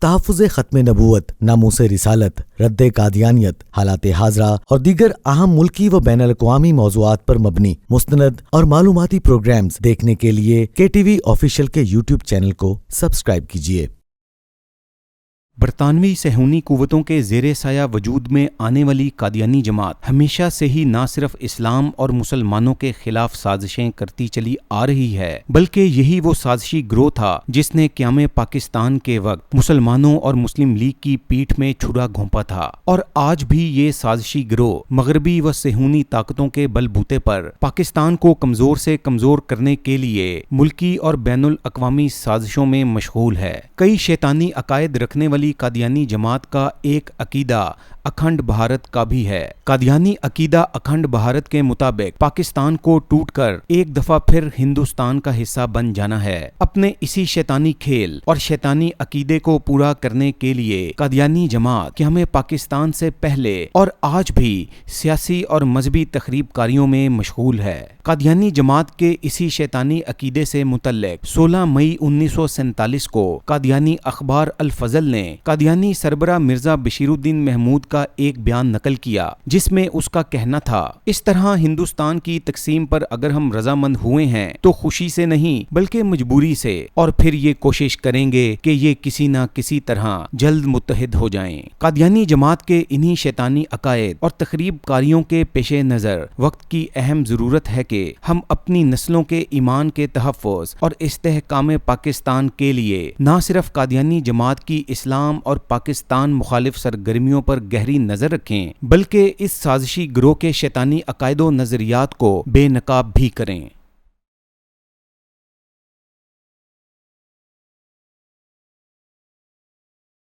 تحفظ ختم نبوت، ناموس رسالت، رد قادیانیت، حالات حاضرہ اور دیگر اہم ملکی و بین الاقوامی موضوعات پر مبنی مستند اور معلوماتی پروگرامز دیکھنے کے لیے KTV آفیشیل کے YouTube چینل کو سبسکرائب کیجیے۔ برطانوی صہیونی قوتوں کے زیر سایہ وجود میں آنے والی قادیانی جماعت ہمیشہ سے ہی نہ صرف اسلام اور مسلمانوں کے خلاف سازشیں کرتی چلی آ رہی ہے، بلکہ یہی وہ سازشی گروہ تھا جس نے قیام پاکستان کے وقت مسلمانوں اور مسلم لیگ کی پیٹھ میں چھرا گھونپا تھا، اور آج بھی یہ سازشی گروہ مغربی و صہیونی طاقتوں کے بل بوتے پر پاکستان کو کمزور سے کمزور کرنے کے لیے ملکی اور بین الاقوامی سازشوں میں مشغول ہے۔ کئی شیطانی عقائد رکھنے والی قادیانی جماعت کا ایک عقیدہ اکھنڈ بھارت کا بھی ہے۔ قادیانی عقیدہ اکھنڈ بھارت کے مطابق پاکستان کو ٹوٹ کر ایک دفعہ پھر ہندوستان کا حصہ بن جانا ہے۔ اپنے اسی شیطانی کھیل اور شیطانی عقیدے کو پورا کرنے کے لیے قادیانی جماعت قیام پاکستان سے پہلے اور آج بھی سیاسی اور مذہبی تخریب کاریوں میں مشغول ہے۔ قادیانی جماعت کے اسی شیطانی عقیدے سے متعلق 16 مئی 1947 کو قادیانی اخبار الفضل نے قادیانی سربراہ مرزا بشیر الدین محمود کا ایک بیان نقل کیا، جس میں اس کا کہنا تھا، اس طرح ہندوستان کی تقسیم پر اگر ہم رضامند ہوئے ہیں تو خوشی سے نہیں بلکہ مجبوری سے، اور پھر یہ کوشش کریں گے کہ یہ کسی نہ کسی طرح جلد متحد ہو جائیں۔ قادیانی جماعت کے انہی شیطانی عقائد اور تخریب کاریوں کے پیش نظر وقت کی اہم ضرورت ہے کہ ہم اپنی نسلوں کے ایمان کے تحفظ اور استحکام پاکستان کے لیے نہ صرف قادیانی جماعت کی اسلام اور پاکستان مخالف سرگرمیوں پر گہری نظر رکھیں، بلکہ اس سازشی گروہ کے شیطانی عقائد و نظریات کو بے نقاب بھی کریں۔